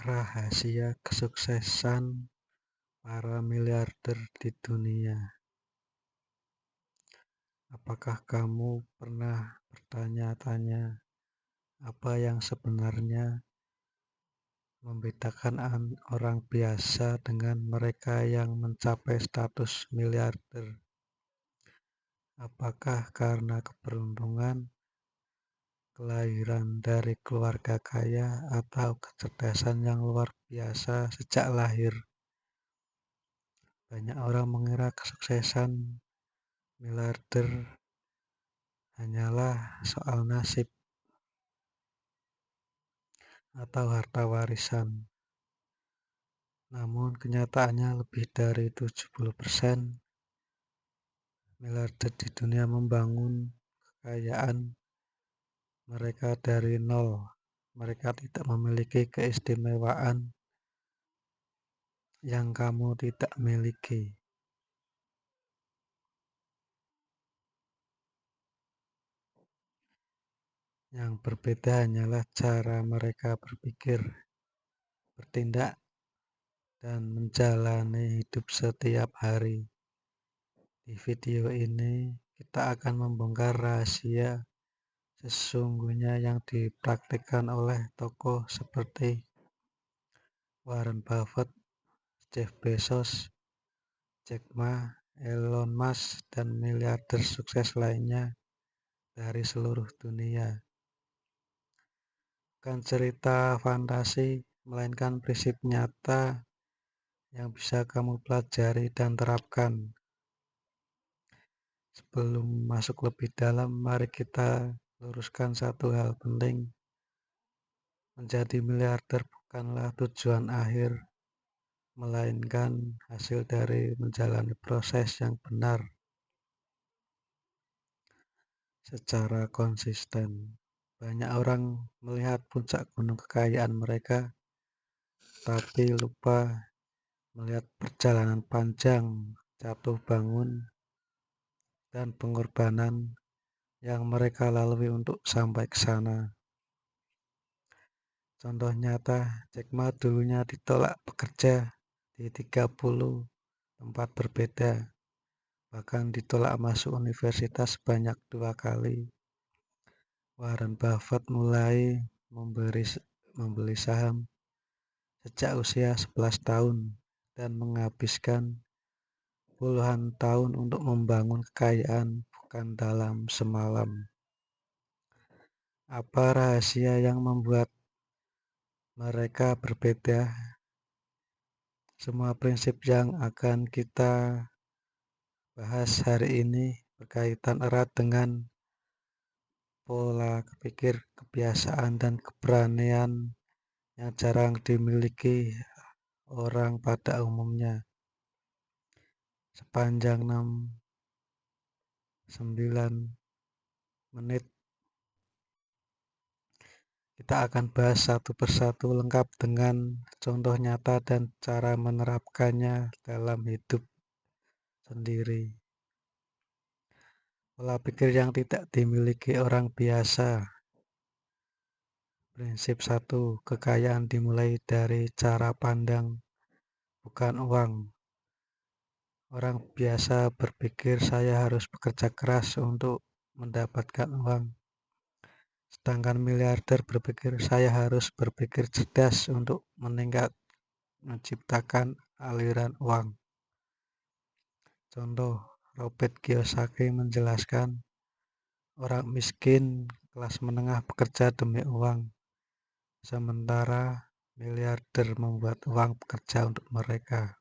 Rahasia kesuksesan para miliarder di dunia. Apakah kamu pernah bertanya-tanya apa yang sebenarnya membedakan orang biasa dengan mereka yang mencapai status miliarder? Apakah karena keberuntungan, kelahiran dari keluarga kaya, atau kecerdasan yang luar biasa sejak lahir? Banyak orang mengira kesuksesan miliarder hanyalah soal nasib atau harta warisan. Namun kenyataannya lebih dari 70% miliarder di dunia membangun kekayaan mereka dari nol. Mereka tidak memiliki keistimewaan yang kamu tidak miliki. Yang berbeda hanyalah cara mereka berpikir, bertindak, dan menjalani hidup setiap hari. Di video ini, kita akan membongkar rahasia sesungguhnya yang dipraktikkan oleh tokoh seperti Warren Buffett, Jeff Bezos, Jack Ma, Elon Musk, dan miliarder sukses lainnya dari seluruh dunia. Bukan cerita fantasi, melainkan prinsip nyata yang bisa kamu pelajari dan terapkan. Sebelum masuk lebih dalam, mari kita luruskan satu hal penting. Menjadi miliarder bukanlah tujuan akhir, melainkan hasil dari menjalani proses yang benar secara konsisten. Banyak orang melihat puncak gunung kekayaan mereka, tapi lupa melihat perjalanan panjang, jatuh bangun, dan pengorbanan yang mereka lalui untuk sampai ke sana. Contoh nyata, Jack Ma dulunya ditolak bekerja di 30 tempat berbeda, bahkan ditolak masuk universitas sebanyak 2 kali. Warren Buffett mulai membeli saham sejak usia 11 tahun dan menghabiskan puluhan tahun untuk membangun kekayaan bukan dalam semalam. Apa rahasia yang membuat mereka berbeda? Semua prinsip yang akan kita bahas hari ini berkaitan erat dengan pola pikir, kebiasaan, dan keberanian yang jarang dimiliki orang pada umumnya. Sepanjang 9 menit, kita akan bahas satu persatu lengkap dengan contoh nyata dan cara menerapkannya dalam hidup sendiri. Pola pikir yang tidak dimiliki orang biasa. Prinsip 1, kekayaan dimulai dari cara pandang, bukan uang. Orang biasa berpikir saya harus bekerja keras untuk mendapatkan uang. Sedangkan miliarder berpikir saya harus berpikir cerdas untuk menciptakan aliran uang. Contoh, Robert Kiyosaki menjelaskan, orang miskin kelas menengah bekerja demi uang, sementara miliarder membuat uang bekerja untuk mereka.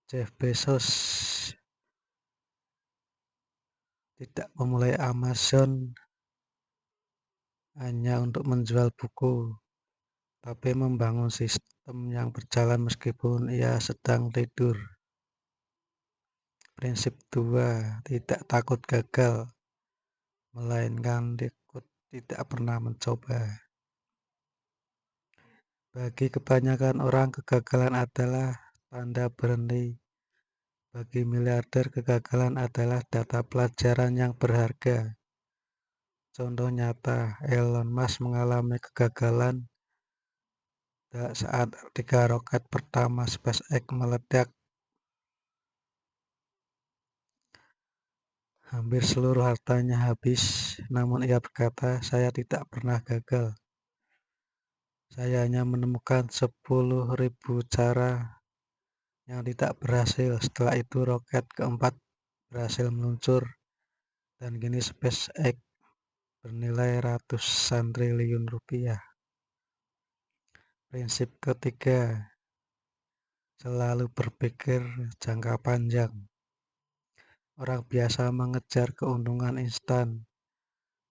Jeff Bezos tidak memulai Amazon hanya untuk menjual buku, tapi membangun sistem yang berjalan meskipun ia sedang tidur. Prinsip 2, tidak takut gagal, melainkan tidak pernah mencoba. Bagi kebanyakan orang, kegagalan adalah tanda berhenti. Bagi miliarder, kegagalan adalah data pelajaran yang berharga. Contoh nyata, Elon Musk mengalami kegagalan saat 3 roket pertama SpaceX meledak. Hampir seluruh hartanya habis, namun ia berkata, "Saya tidak pernah gagal. Saya hanya menemukan 10.000 cara yang tidak berhasil." Setelah itu roket keempat berhasil meluncur dan kini SpaceX bernilai ratusan triliun rupiah. Prinsip ketiga, selalu berpikir jangka panjang. Orang biasa mengejar keuntungan instan.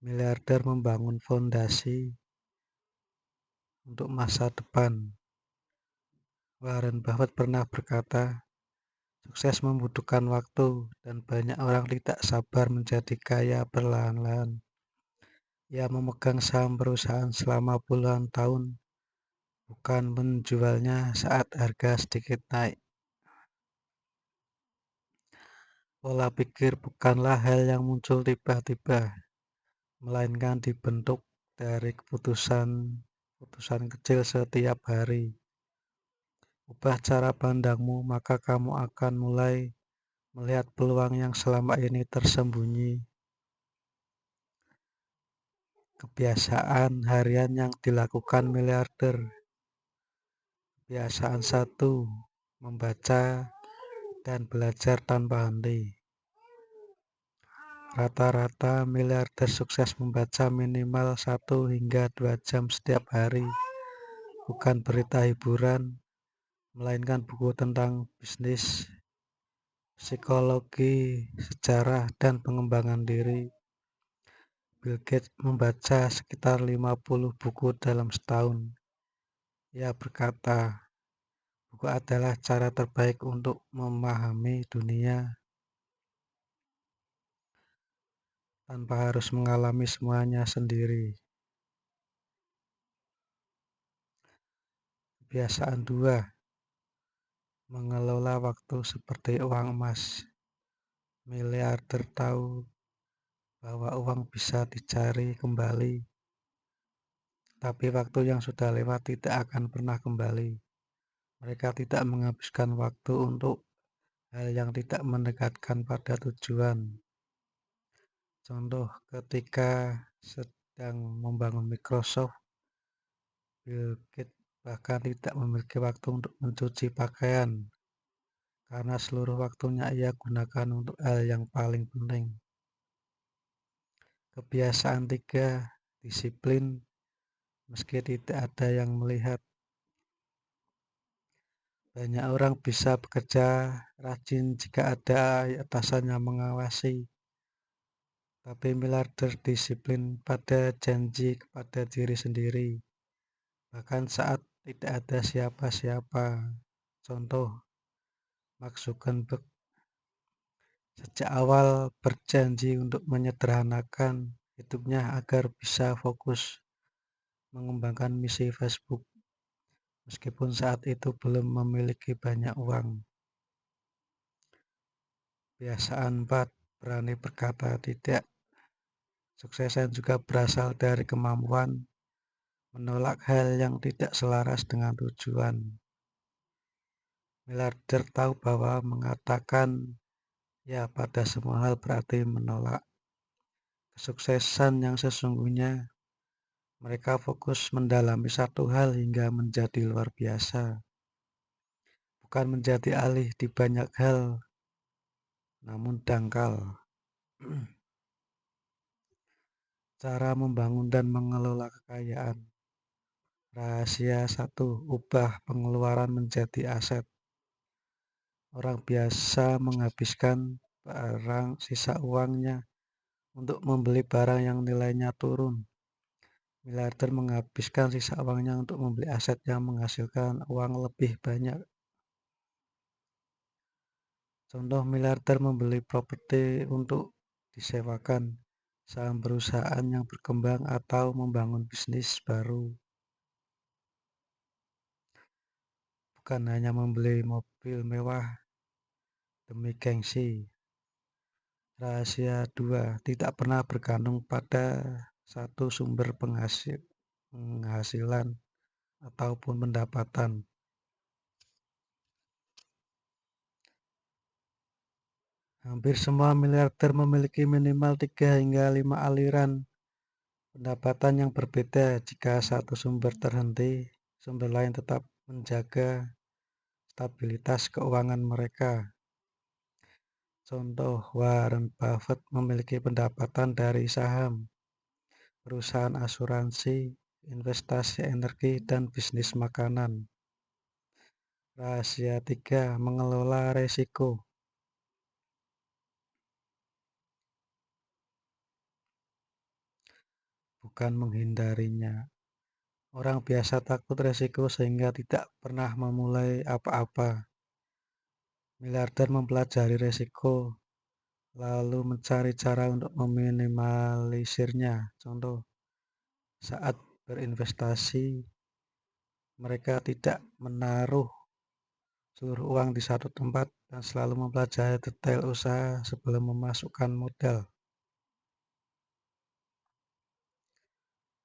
Miliarder membangun fondasi untuk masa depan. Warren Buffett pernah berkata, "Sukses membutuhkan waktu dan banyak orang tidak sabar menjadi kaya perlahan-lahan." Ia memegang saham perusahaan selama puluhan tahun, bukan menjualnya saat harga sedikit naik. Pola pikir bukanlah hal yang muncul tiba-tiba, melainkan dibentuk dari keputusan kecil setiap hari. Ubah cara pandangmu, maka kamu akan mulai melihat peluang yang selama ini tersembunyi. Kebiasaan harian yang dilakukan miliarder. Kebiasaan 1, membaca dan belajar tanpa henti. Rata-rata miliarder sukses membaca minimal 1 hingga 2 jam setiap hari. Bukan berita hiburan, melainkan buku tentang bisnis, psikologi, sejarah, dan pengembangan diri. Bill Gates membaca sekitar 50 buku dalam setahun. Ia berkata, "Buku adalah cara terbaik untuk memahami dunia tanpa harus mengalami semuanya sendiri." Kebiasaan 2, mengelola waktu seperti uang emas. Miliarder tahu bahwa uang bisa dicari kembali, tapi waktu yang sudah lewat tidak akan pernah kembali. Mereka tidak menghabiskan waktu untuk hal yang tidak mendekatkan pada tujuan. Contoh, ketika sedang membangun Microsoft, Bill Gates bahkan tidak memiliki waktu untuk mencuci pakaian, karena seluruh waktunya ia gunakan untuk hal yang paling penting. Kebiasaan 3, disiplin meski tidak ada yang melihat. Banyak orang bisa bekerja rajin jika ada atasan yang mengawasi, tapi miliarder disiplin pada janji kepada diri sendiri, bahkan saat tidak ada siapa-siapa. Contoh, Mark Zuckerberg sejak awal berjanji untuk menyederhanakan hidupnya agar bisa fokus mengembangkan misi Facebook, meskipun saat itu belum memiliki banyak uang. Kebiasaan 4, berani berkata tidak. Suksesan juga berasal dari kemampuan menolak hal yang tidak selaras dengan tujuan. Miliarder tahu bahwa mengatakan ya pada semua hal berarti menolak. Kesuksesan yang sesungguhnya, mereka fokus mendalami satu hal hingga menjadi luar biasa, bukan menjadi ahli di banyak hal, namun dangkal. Cara membangun dan mengelola kekayaan. Rahasia 1, ubah pengeluaran menjadi aset. Orang biasa menghabiskan barang sisa uangnya untuk membeli barang yang nilainya turun. Miliarder menghabiskan sisa uangnya untuk membeli aset yang menghasilkan uang lebih banyak. Contoh, miliarder membeli properti untuk disewakan, saham perusahaan yang berkembang, atau membangun bisnis baru. Bukan hanya membeli mobil mewah demi gengsi. Rahasia 2, tidak pernah bergantung pada satu sumber penghasilan ataupun pendapatan. Hampir semua miliarder memiliki minimal 3 hingga 5 aliran pendapatan yang berbeda. Jika satu sumber terhenti, sumber lain tetap menjaga stabilitas keuangan mereka. Contoh, Warren Buffett memiliki pendapatan dari saham, perusahaan asuransi, investasi energi, dan bisnis makanan. Rahasia 3, mengelola resiko. Bukan menghindarinya. Orang biasa takut resiko sehingga tidak pernah memulai apa-apa. Miliarder mempelajari resiko, lalu mencari cara untuk meminimalisirnya. Contoh, saat berinvestasi, mereka tidak menaruh seluruh uang di satu tempat dan selalu mempelajari detail usaha sebelum memasukkan modal.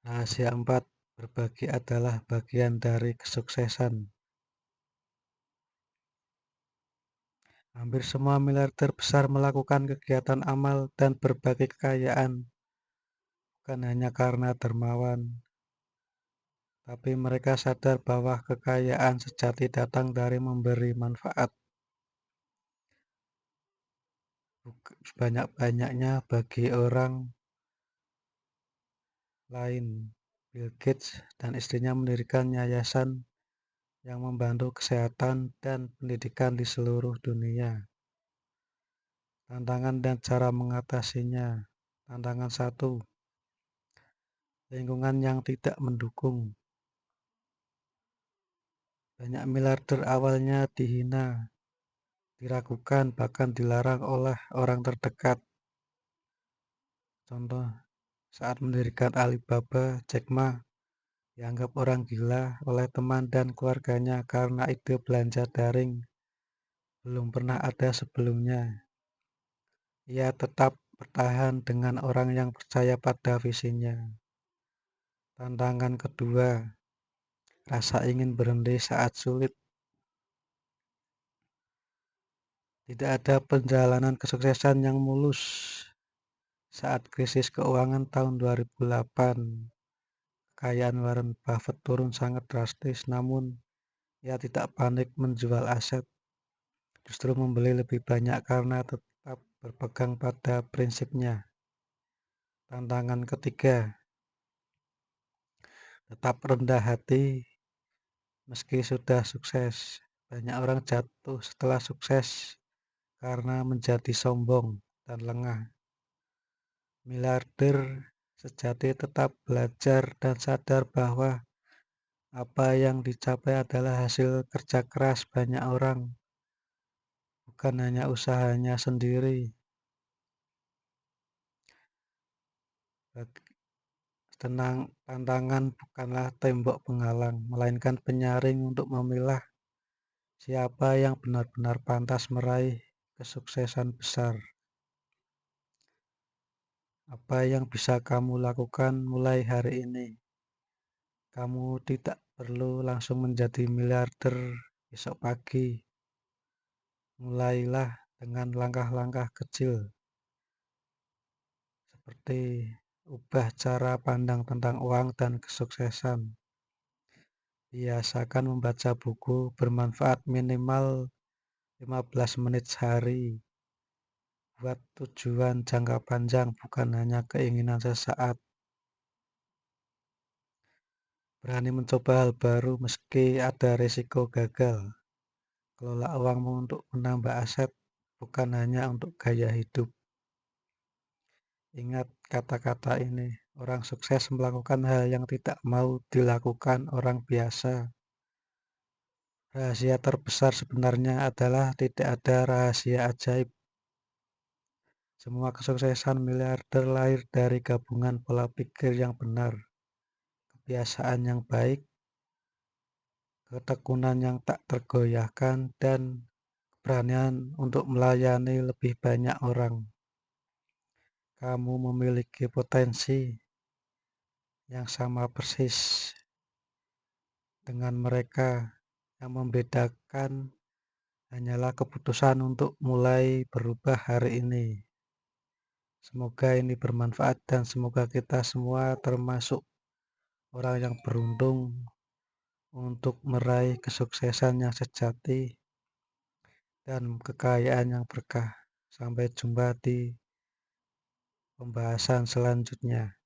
Rahasia 4, berbagi adalah bagian dari kesuksesan. Hampir semua miliarder besar melakukan kegiatan amal dan berbagi kekayaan, bukan hanya karena dermawan, tapi mereka sadar bahwa kekayaan sejati datang dari memberi manfaat sebanyak-banyaknya bagi orang lain. Bill Gates dan istrinya mendirikan yayasan yang membantu kesehatan dan pendidikan di seluruh dunia. Tantangan dan cara mengatasinya. Tantangan 1, lingkungan yang tidak mendukung. Banyak miliarder awalnya dihina, diragukan, bahkan dilarang oleh orang terdekat. Contoh, saat mendirikan Alibaba, Jack Ma dianggap orang gila oleh teman dan keluarganya karena ide belanja daring belum pernah ada sebelumnya. Ia tetap bertahan dengan orang yang percaya pada visinya. Tantangan kedua, rasa ingin berhenti saat sulit. Tidak ada perjalanan kesuksesan yang mulus. Saat krisis keuangan tahun 2008, kekayaan Warren Buffett turun sangat drastis, namun ia tidak panik menjual aset, justru membeli lebih banyak karena tetap berpegang pada prinsipnya. Tantangan ketiga, tetap rendah hati meski sudah sukses. Banyak orang jatuh setelah sukses karena menjadi sombong dan lengah. Miliarder sejati tetap belajar dan sadar bahwa apa yang dicapai adalah hasil kerja keras banyak orang, bukan hanya usahanya sendiri. Tantangan bukanlah tembok penghalang, melainkan penyaring untuk memilah siapa yang benar-benar pantas meraih kesuksesan besar. Apa yang bisa kamu lakukan mulai hari ini? Kamu tidak perlu langsung menjadi miliarder besok pagi. Mulailah dengan langkah-langkah kecil, seperti ubah cara pandang tentang uang dan kesuksesan. Biasakan membaca buku bermanfaat minimal 15 menit sehari. Buat tujuan jangka panjang, bukan hanya keinginan sesaat. Berani mencoba hal baru meski ada risiko gagal. Kelola uangmu untuk menambah aset, bukan hanya untuk gaya hidup. Ingat kata-kata ini, orang sukses melakukan hal yang tidak mau dilakukan orang biasa. Rahasia terbesar sebenarnya adalah tidak ada rahasia ajaib. Semua kesuksesan miliarder lahir dari gabungan pola pikir yang benar, kebiasaan yang baik, ketekunan yang tak tergoyahkan, dan keberanian untuk melayani lebih banyak orang. Kamu memiliki potensi, yang sama persis dengan mereka. Yang membedakan hanyalah keputusan untuk mulai berubah hari ini. Semoga ini bermanfaat dan semoga kita semua termasuk orang yang beruntung untuk meraih kesuksesan yang sejati dan kekayaan yang berkah. Sampai jumpa di pembahasan selanjutnya.